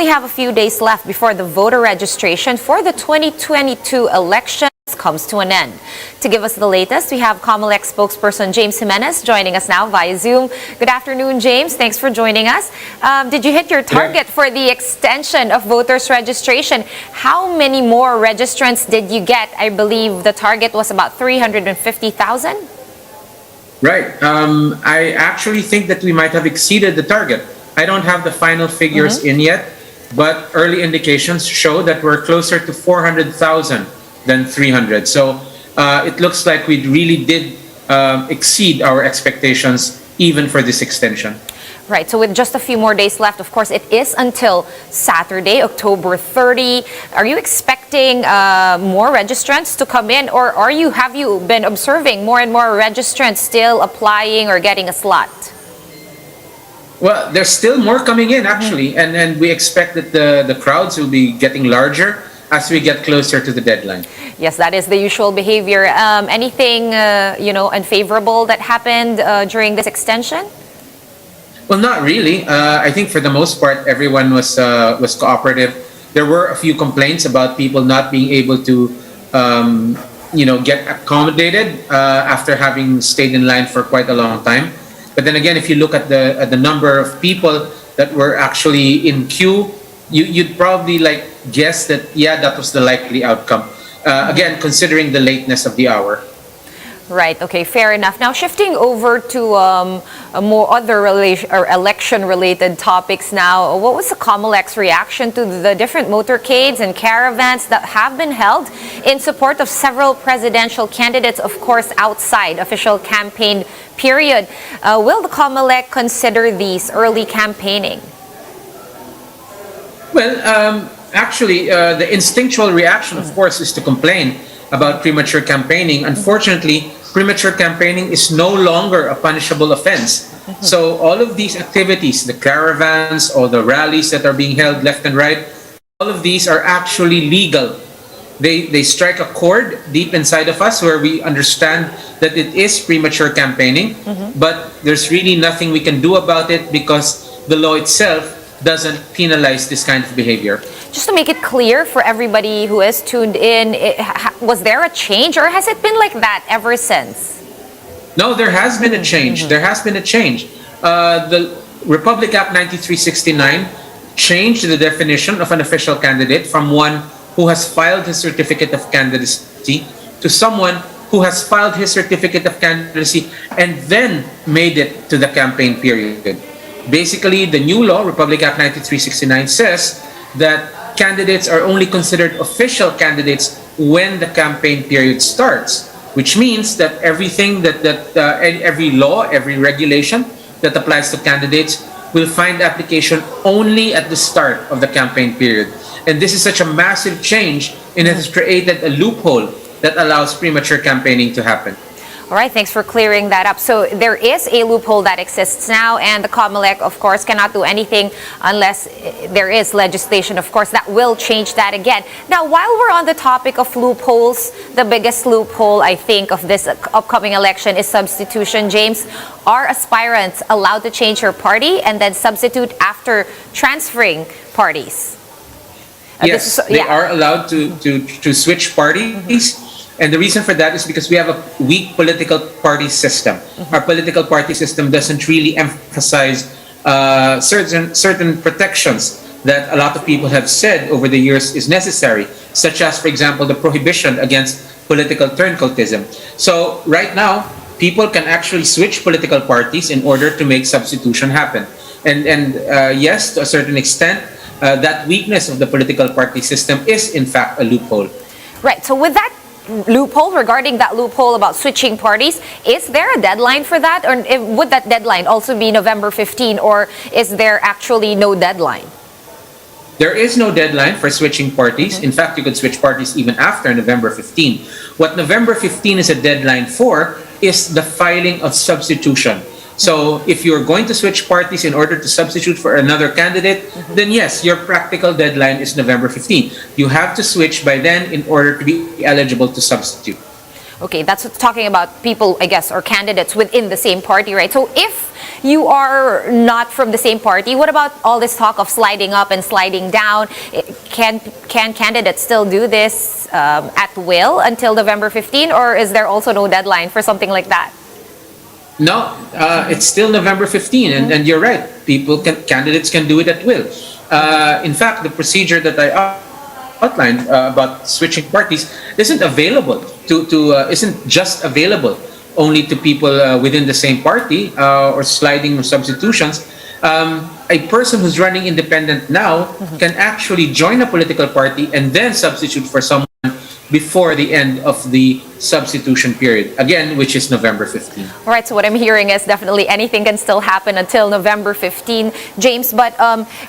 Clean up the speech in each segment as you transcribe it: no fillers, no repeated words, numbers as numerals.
only have a few days left before the voter registration for the 2022 elections comes to an end. To give us the latest, we have COMELEC spokesperson James Jimenez joining us now via Zoom. Good afternoon, James. Thanks for joining us. Did you hit your target for the extension of voters registration? How many more registrants did you get? I believe the target was about 350,000. Right. I actually think that we might have exceeded the target. I don't have the final figures in yet, but early indications show that we're closer to 400,000 than 300. So it looks like we really did exceed our expectations even for this extension. Right, so with just a few more days left, of course, it is until Saturday, October 30. Are you expecting more registrants to come in, or have you been observing more and more registrants still applying or getting a slot? Well, there's still more coming in actually, and we expect that the crowds will be getting larger as we get closer to the deadline. Yes, that is the usual behavior. Anything unfavorable that happened during this extension? Well, not really. I think for the most part, everyone was cooperative. There were a few complaints about people not being able to, get accommodated after having stayed in line for quite a long time. But then again, if you look at the number of people that were actually in queue, you'd probably guess that that was the likely outcome. Again, considering the lateness of the hour. Right. Okay. Fair enough. Now, shifting over to more other election-related topics. Now, what was the COMELEC's reaction to the different motorcades and caravans that have been held in support of several presidential candidates, of course, outside official campaign period? Will the COMELEC consider these early campaigning? Well, actually, the instinctual reaction, of course, is to complain about premature campaigning. Unfortunately, premature campaigning is no longer a punishable offense. So all of these activities, the caravans or the rallies that are being held left and right, all of these are actually legal. They strike a chord deep inside of us where we understand that it is premature campaigning, but there's really nothing we can do about it because the law itself doesn't penalize this kind of behavior. Just to make it clear for everybody who is tuned in, was there a change, or has it been like that ever since? No, there has been a change. There has been a change. The Republic Act 9369 changed the definition of an official candidate from one who has filed his certificate of candidacy to someone who has filed his certificate of candidacy and then made it to the campaign period. Basically, the new law, Republic Act 9369, says that candidates are only considered official candidates when the campaign period starts, which means that everything every law, every regulation that applies to candidates will find application only at the start of the campaign period. And this is such a massive change, and it has created a loophole that allows premature campaigning to happen. All right, thanks for clearing that up. So there is a loophole that exists now, and the COMELEC, of course, cannot do anything unless there is legislation, of course, that will change that again. Now, while we're on the topic of loopholes, the biggest loophole, I think, of this upcoming election is substitution. James, are aspirants allowed to change their party and then substitute after transferring parties? Yes, they are allowed to switch parties. And the reason for that is because we have a weak political party system. Our political party system doesn't really emphasize certain protections that a lot of people have said over the years is necessary, such as, for example, the prohibition against political turncoatism. So right now, people can actually switch political parties in order to make substitution happen. And yes, to a certain extent, that weakness of the political party system is, in fact, a loophole. Right. So with that loophole, regarding that loophole about switching parties, is there a deadline for that, or would that deadline also be November 15, or is there actually no deadline? There is no deadline for switching parties. In fact, you could switch parties even after November 15. What November 15 is a deadline for is the filing of substitution. So if you're going to switch parties in order to substitute for another candidate, then yes, your practical deadline is November 15. You have to switch by then in order to be eligible to substitute. Okay, that's talking about people, I guess, or candidates within the same party, right? So if you are not from the same party, what about all this talk of sliding up and sliding down? Can candidates still do this at will until November 15, or is there also no deadline for something like that? No, it's still November 15, and you're right. Candidates can do it at will. In fact, the procedure that I outlined about switching parties isn't available isn't just available only to people within the same party or sliding substitutions. A person who's running independent now can actually join a political party and then substitute for someone before the end of the substitution period, again, which is November 15. All right, so what I'm hearing is definitely anything can still happen until November 15, James. But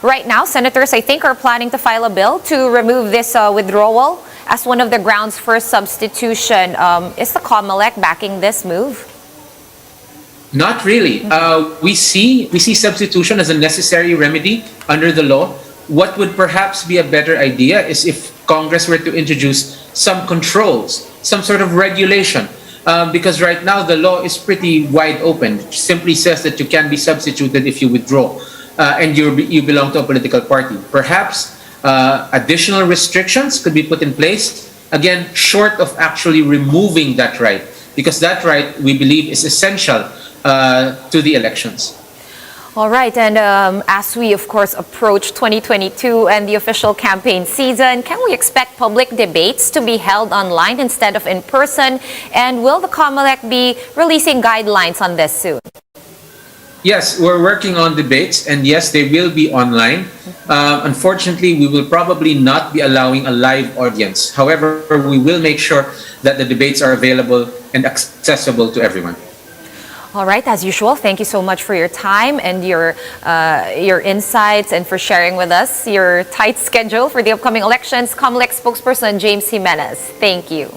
right now, senators, I think, are planning to file a bill to remove this withdrawal as one of the grounds for substitution. Is the COMELEC backing this move? Not really. We see substitution as a necessary remedy under the law. What would perhaps be a better idea is if Congress were to introduce some controls, some sort of regulation, because right now the law is pretty wide open. It simply says that you can be substituted if you withdraw and you belong to a political party. Perhaps additional restrictions could be put in place, again, short of actually removing that right, because that right, we believe, is essential to the elections. All right, and as we, of course, approach 2022 and the official campaign season, can we expect public debates to be held online instead of in person? And will the COMELEC be releasing guidelines on this soon? Yes, we're working on debates, and yes, they will be online. Unfortunately, we will probably not be allowing a live audience. However, we will make sure that the debates are available and accessible to everyone. All right, as usual, thank you so much for your time and your insights and for sharing with us your tight schedule for the upcoming elections. COMELEC spokesperson James Jimenez, thank you.